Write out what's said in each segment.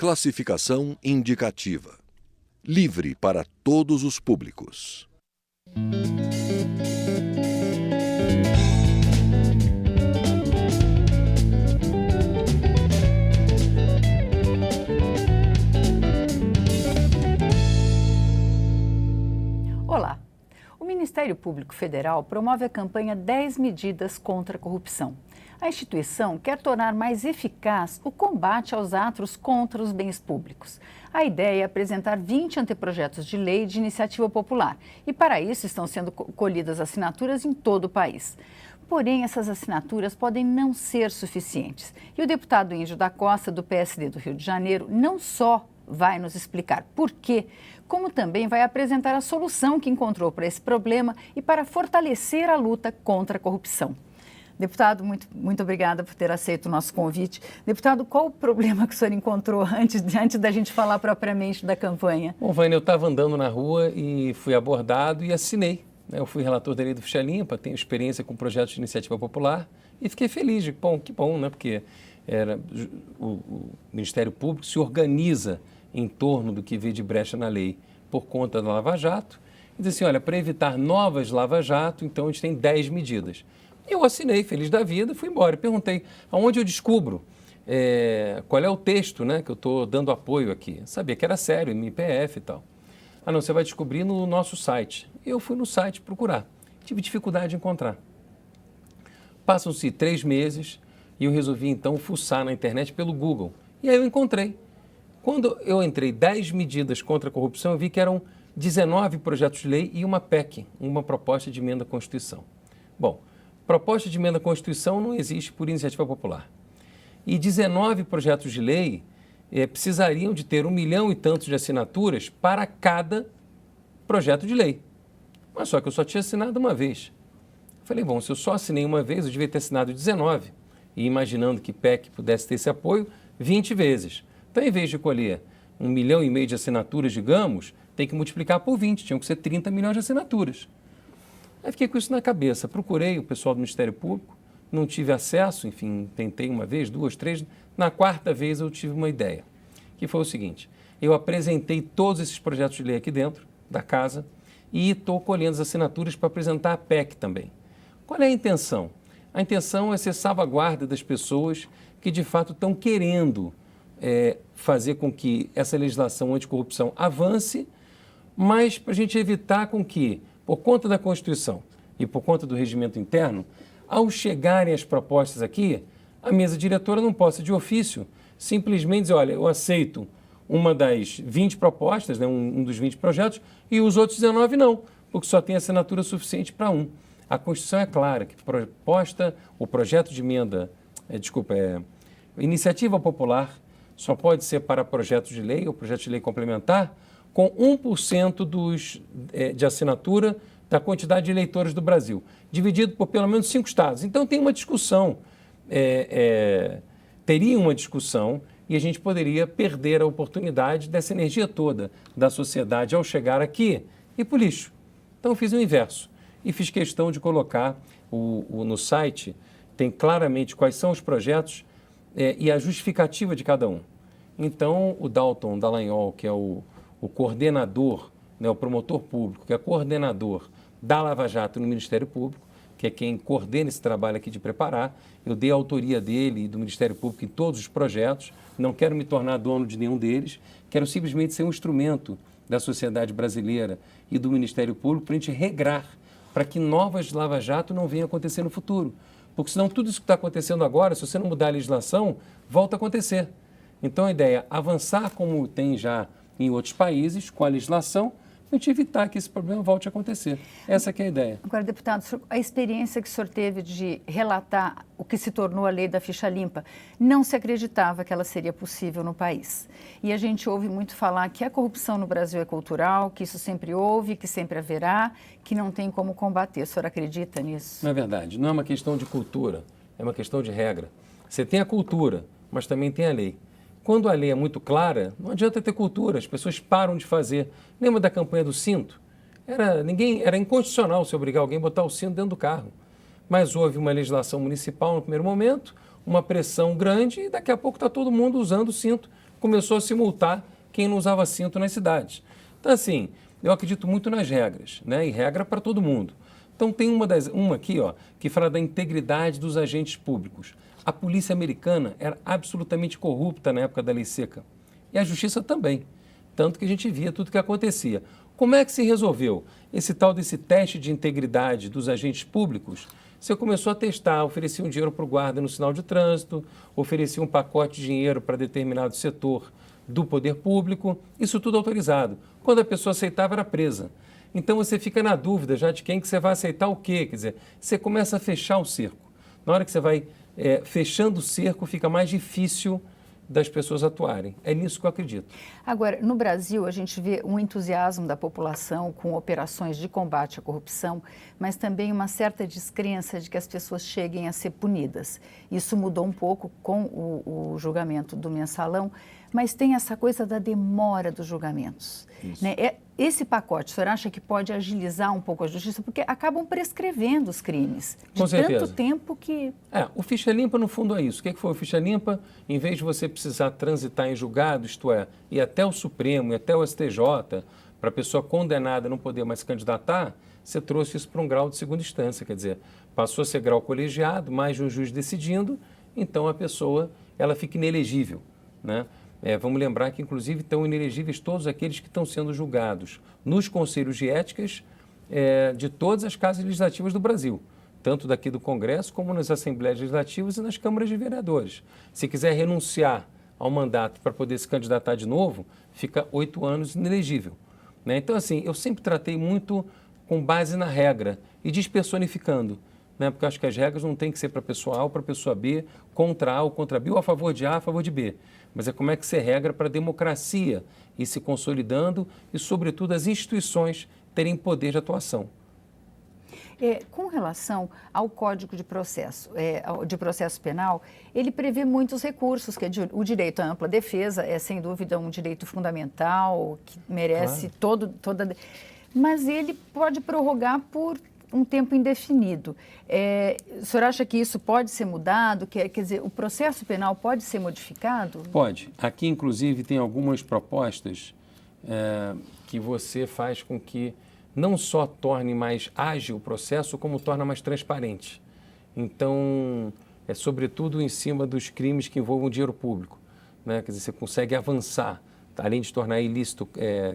Classificação indicativa. Livre para todos os públicos. Olá! O Ministério Público Federal promove a campanha 10 Medidas contra a Corrupção. A instituição quer tornar mais eficaz o combate aos atos contra os bens públicos. A ideia é apresentar 20 anteprojetos de lei de iniciativa popular e, para isso, estão sendo colhidas assinaturas em todo o país. Porém, essas assinaturas podem não ser suficientes. E o deputado Índio da Costa, do PSD do Rio de Janeiro, não só vai nos explicar por quê, como também vai apresentar a solução que encontrou para esse problema e para fortalecer a luta contra a corrupção. Deputado, muito obrigada por ter aceito o nosso convite. Deputado, qual o problema que o senhor encontrou antes da gente falar propriamente da campanha? Bom, Vânia, eu estava andando na rua e fui abordado e assinei. Eu fui relator da lei do Ficha Limpa, tenho experiência com projetos de iniciativa popular e fiquei feliz. Que bom, né? Porque o Ministério Público se organiza em torno do que vê de brecha na lei por conta da Lava Jato. E diz assim, olha, para evitar novas Lava Jato, então a gente tem 10 medidas. Eu assinei, feliz da vida, fui embora. Perguntei, aonde eu descubro qual é o texto, né, que eu estou dando apoio aqui? Sabia que era sério, MPF e tal. Ah, não, você vai descobrir no nosso site. Eu fui no site procurar. Tive dificuldade de encontrar. Passam-se 3 meses e eu resolvi, então, fuçar na internet pelo Google. E aí eu encontrei. Quando eu entrei 10 medidas contra a corrupção, eu vi que eram 19 projetos de lei e uma PEC, uma proposta de emenda à Constituição. Bom, proposta de emenda à Constituição não existe por iniciativa popular. E 19 projetos de lei precisariam de ter 1 milhão e tantos de assinaturas para cada projeto de lei. Mas só que eu só tinha assinado uma vez. Falei, bom, se eu só assinei uma vez, eu devia ter assinado 19. E imaginando que PEC pudesse ter esse apoio, 20 vezes. Então, em vez de colher 1,5 milhão de assinaturas, digamos, tem que multiplicar por 20, tinham que ser 30 milhões de assinaturas. Aí fiquei com isso na cabeça, procurei o pessoal do Ministério Público, não tive acesso, enfim, tentei uma vez, 2, 3, na 4ª vez eu tive uma ideia, que foi o seguinte, eu apresentei todos esses projetos de lei aqui dentro da casa e estou colhendo as assinaturas para apresentar a PEC também. Qual é a intenção? A intenção é ser salvaguarda das pessoas que de fato estão querendo fazer com que essa legislação anticorrupção avance, mas para a gente evitar com que, por conta da Constituição e por conta do regimento interno, ao chegarem as propostas aqui, a mesa diretora não possa, de ofício, simplesmente dizer, olha, eu aceito uma das 20 propostas, né, um dos 20 projetos, e os outros 19 não, porque só tem assinatura suficiente para um. A Constituição é clara que o projeto de emenda, iniciativa popular, só pode ser para projetos de lei ou projeto de lei complementar com 1% de assinatura da quantidade de eleitores do Brasil, dividido por pelo menos 5 estados. Então tem uma discussão, teria uma discussão e a gente poderia perder a oportunidade dessa energia toda da sociedade ao chegar aqui e para o lixo. Então eu fiz o inverso e fiz questão de colocar no site, tem claramente quais são os projetos e a justificativa de cada um. Então, o Dalton Dallagnol, que é o coordenador, né, o promotor público, que é coordenador da Lava Jato no Ministério Público, que é quem coordena esse trabalho aqui de preparar, eu dei a autoria dele e do Ministério Público em todos os projetos, não quero me tornar dono de nenhum deles, quero simplesmente ser um instrumento da sociedade brasileira e do Ministério Público para a gente regrar, para que novas Lava Jato não venham a acontecer no futuro. Porque senão tudo isso que está acontecendo agora, se você não mudar a legislação, volta a acontecer. Então a ideia é avançar como tem já em outros países, com a legislação, a gente evitar que esse problema volte a acontecer. Essa que é a ideia. Agora, deputado, a experiência que o senhor teve de relatar o que se tornou a lei da ficha limpa, não se acreditava que ela seria possível no país. E a gente ouve muito falar que a corrupção no Brasil é cultural, que isso sempre houve, que sempre haverá, que não tem como combater. O senhor acredita nisso? Não é verdade. Não é uma questão de cultura, é uma questão de regra. Você tem a cultura, mas também tem a lei. Quando a lei é muito clara, não adianta ter cultura, as pessoas param de fazer. Lembra da campanha do cinto? Era inconstitucional se obrigar alguém a botar o cinto dentro do carro. Mas houve uma legislação municipal no primeiro momento, uma pressão grande e daqui a pouco está todo mundo usando o cinto, começou a se multar quem não usava cinto nas cidades. Então, assim, eu acredito muito nas regras, né? E regra para todo mundo. Então, tem uma aqui, ó, que fala da integridade dos agentes públicos. A polícia americana era absolutamente corrupta na época da Lei Seca. E a justiça também. Tanto que a gente via tudo o que acontecia. Como é que se resolveu esse tal desse teste de integridade dos agentes públicos? Você começou a testar, oferecia um dinheiro para o guarda no sinal de trânsito, oferecia um pacote de dinheiro para determinado setor do poder público, isso tudo autorizado. Quando a pessoa aceitava, era presa. Então você fica na dúvida já de quem que você vai aceitar o quê. Quer dizer, você começa a fechar o cerco. Na hora que você vai fechando o cerco, fica mais difícil das pessoas atuarem. É nisso que eu acredito. Agora, no Brasil, a gente vê um entusiasmo da população com operações de combate à corrupção, mas também uma certa descrença de que as pessoas cheguem a ser punidas. Isso mudou um pouco com o julgamento do Mensalão, mas tem essa coisa da demora dos julgamentos. Né? Esse pacote, o senhor acha que pode agilizar um pouco a justiça? Porque acabam prescrevendo os crimes. Com certeza. Tanto tempo que... O Ficha Limpa, no fundo, é isso. O que foi o Ficha Limpa? Em vez de você precisar transitar em julgado, isto é, ir até o Supremo, ir até o STJ, para a pessoa condenada não poder mais se candidatar, você trouxe isso para um grau de segunda instância. Quer dizer, passou a ser grau colegiado, mais de um juiz decidindo, então a pessoa ela fica inelegível, né? Vamos lembrar que, inclusive, estão inelegíveis todos aqueles que estão sendo julgados nos conselhos de éticas de todas as casas legislativas do Brasil, tanto daqui do Congresso como nas Assembleias Legislativas e nas câmaras de vereadores. Se quiser renunciar ao mandato para poder se candidatar de novo, fica 8 anos inelegível. Né? Então, assim, eu sempre tratei muito com base na regra e despersonificando. Né? Porque eu acho que as regras não têm que ser para a pessoa A ou para a pessoa B, contra A ou contra B, ou a favor de A, a favor de B. Mas é como é que se regra para a democracia ir se consolidando e, sobretudo, as instituições terem poder de atuação. Com relação ao Código de Processo Penal, ele prevê muitos recursos, que o direito à ampla defesa é, sem dúvida, um direito fundamental, que merece toda... Mas ele pode prorrogar por um tempo indefinido. O senhor acha que isso pode ser mudado? Quer dizer, o processo penal pode ser modificado? Pode. Aqui, inclusive, tem algumas propostas que você faz com que não só torne mais ágil o processo, como torna mais transparente. Então, sobretudo em cima dos crimes que envolvam dinheiro público. Né? Quer dizer, você consegue avançar, além de tornar ilícito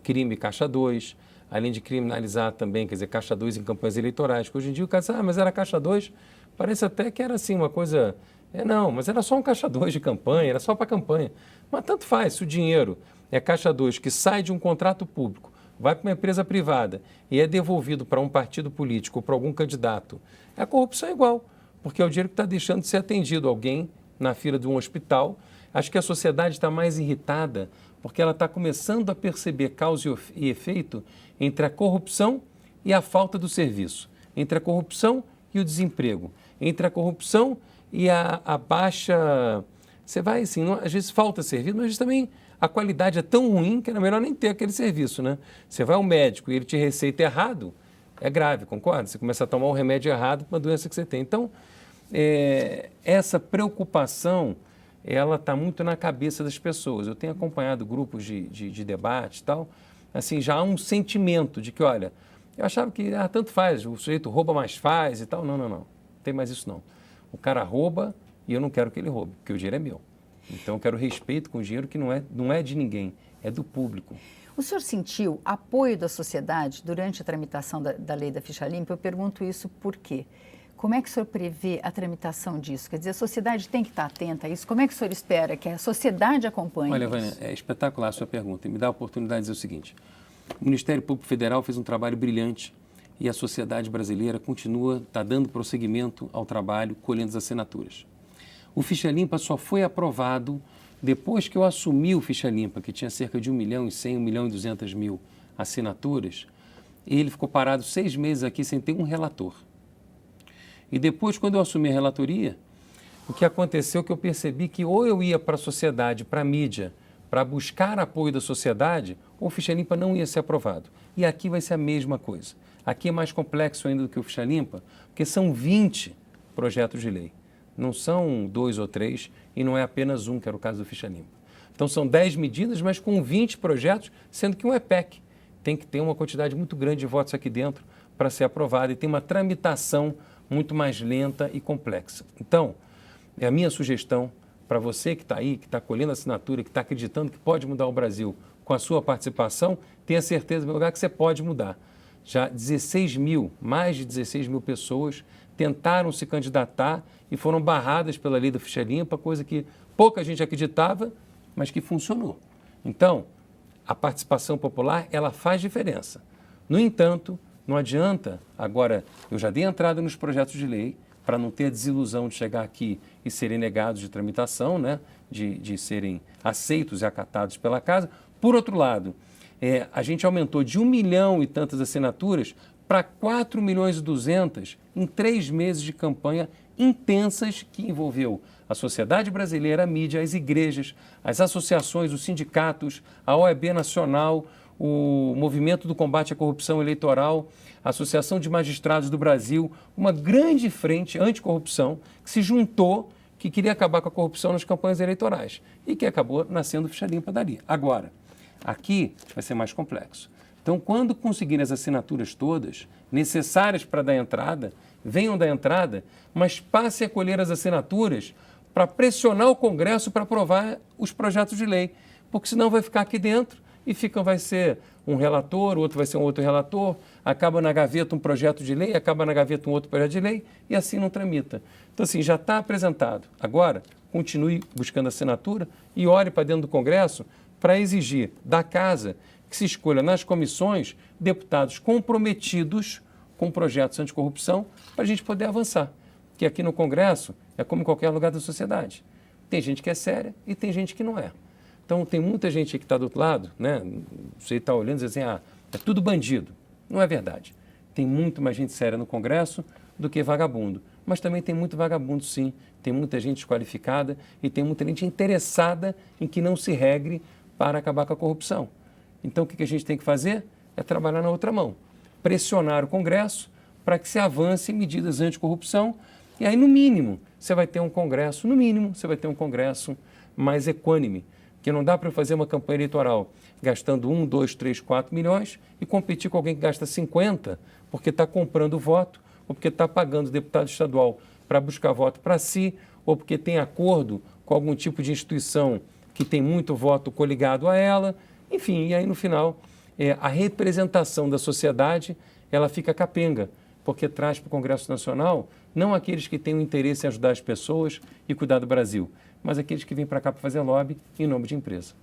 crime caixa 2, além de criminalizar também, quer dizer, caixa 2 em campanhas eleitorais. Porque hoje em dia o cara diz, mas era caixa 2, parece até que era assim uma coisa... não, mas era só um caixa 2 de campanha, era só para campanha. Mas tanto faz, se o dinheiro é caixa 2 que sai de um contrato público, vai para uma empresa privada e é devolvido para um partido político ou para algum candidato, a corrupção é igual, porque é o dinheiro que está deixando de ser atendido. Alguém na fila de um hospital. Acho que a sociedade está mais irritada porque ela está começando a perceber causa e efeito entre a corrupção e a falta do serviço, entre a corrupção e o desemprego, entre a corrupção e a baixa... Você vai assim, às vezes falta serviço, mas às vezes também a qualidade é tão ruim que era melhor nem ter aquele serviço, né? Você vai ao médico e ele te receita errado, é grave, concorda? Você começa a tomar um remédio errado para uma doença que você tem. Então, essa preocupação, ela está muito na cabeça das pessoas. Eu tenho acompanhado grupos de debate e tal, assim, já há um sentimento de que, olha, eu achava que tanto faz, o sujeito rouba, mais faz e tal. Não tem mais isso não. O cara rouba e eu não quero que ele roube, porque o dinheiro é meu. Então eu quero respeito com o dinheiro que não é de ninguém, é do público. O senhor sentiu apoio da sociedade durante a tramitação da lei da ficha limpa? Eu pergunto isso por quê? Como é que o senhor prevê a tramitação disso? Quer dizer, a sociedade tem que estar atenta a isso? Como é que o senhor espera que a sociedade acompanhe Olha, isso? Vânia, é espetacular a sua pergunta e me dá a oportunidade de dizer o seguinte. O Ministério Público Federal fez um trabalho brilhante e a sociedade brasileira está dando prosseguimento ao trabalho, colhendo as assinaturas. O Ficha Limpa só foi aprovado depois que eu assumi o Ficha Limpa, que tinha cerca de 1.100.000, 1.200.000 assinaturas. Ele ficou parado 6 meses aqui sem ter um relator. E depois, quando eu assumi a relatoria, o que aconteceu é que eu percebi que ou eu ia para a sociedade, para a mídia, para buscar apoio da sociedade, ou o Ficha Limpa não ia ser aprovado. E aqui vai ser a mesma coisa. Aqui é mais complexo ainda do que o Ficha Limpa, porque são 20 projetos de lei. Não são 2 ou 3 e não é apenas um, que era o caso do Ficha Limpa. Então são 10 medidas, mas com 20 projetos, sendo que um é PEC. Tem que ter uma quantidade muito grande de votos aqui dentro para ser aprovado e tem uma tramitação muito mais lenta e complexa. Então, é a minha sugestão para você que está aí, que está colhendo assinatura, que está acreditando que pode mudar o Brasil com a sua participação, tenha certeza, em meu lugar, que você pode mudar. Já 16 mil, mais de 16 mil pessoas tentaram se candidatar e foram barradas pela lei da ficha limpa, coisa que pouca gente acreditava, mas que funcionou. Então, a participação popular, ela faz diferença. No entanto, não adianta, agora, eu já dei entrada nos projetos de lei, para não ter a desilusão de chegar aqui e serem negados de tramitação, né? de serem aceitos e acatados pela casa. Por outro lado, a gente aumentou de 1 milhão e tantas assinaturas para 4 milhões e 200 em 3 meses de campanha intensas que envolveu a sociedade brasileira, a mídia, as igrejas, as associações, os sindicatos, a OAB Nacional, o Movimento do Combate à Corrupção Eleitoral, a Associação de Magistrados do Brasil, uma grande frente anticorrupção que se juntou, que queria acabar com a corrupção nas campanhas eleitorais e que acabou nascendo ficha limpa dali. Agora, aqui vai ser mais complexo. Então, quando conseguirem as assinaturas todas necessárias para dar entrada, venham dar entrada, mas passem a colher as assinaturas para pressionar o Congresso para aprovar os projetos de lei, porque senão vai ficar aqui dentro e vai ser um relator, o outro vai ser um outro relator, acaba na gaveta um projeto de lei, acaba na gaveta um outro projeto de lei e assim não tramita. Então, assim, já está apresentado. Agora, continue buscando assinatura e ore para dentro do Congresso para exigir da Casa que se escolha nas comissões deputados comprometidos com projetos anticorrupção para a gente poder avançar. Porque aqui no Congresso é como em qualquer lugar da sociedade. Tem gente que é séria e tem gente que não é. Então, tem muita gente que está do outro lado, né? Você está olhando e diz assim, é tudo bandido. Não é verdade. Tem muito mais gente séria no Congresso do que vagabundo. Mas também tem muito vagabundo, sim. Tem muita gente desqualificada e tem muita gente interessada em que não se regre para acabar com a corrupção. Então, o que a gente tem que fazer? É trabalhar na outra mão. Pressionar o Congresso para que se avance em medidas anticorrupção. E aí, no mínimo, você vai ter um Congresso, mais equânime. Que não dá para fazer uma campanha eleitoral gastando 1, 2, 3, 4 milhões e competir com alguém que gasta 50 porque está comprando voto ou porque está pagando deputado estadual para buscar voto para si ou porque tem acordo com algum tipo de instituição que tem muito voto coligado a ela. Enfim, e aí no final a representação da sociedade ela fica capenga, porque traz para o Congresso Nacional não aqueles que têm o interesse em ajudar as pessoas e cuidar do Brasil, mas aqueles que vêm para cá para fazer lobby em nome de empresa.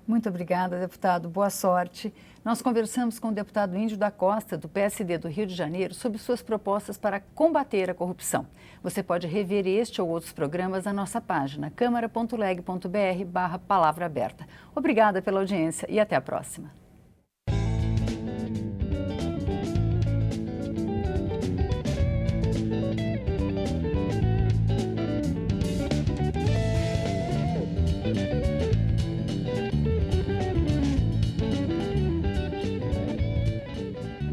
Muito obrigada, deputado. Boa sorte. Nós conversamos com o deputado Índio da Costa, do PSD do Rio de Janeiro, sobre suas propostas para combater a corrupção. Você pode rever este ou outros programas na nossa página câmara.leg.br/palavra aberta. Obrigada pela audiência e até a próxima.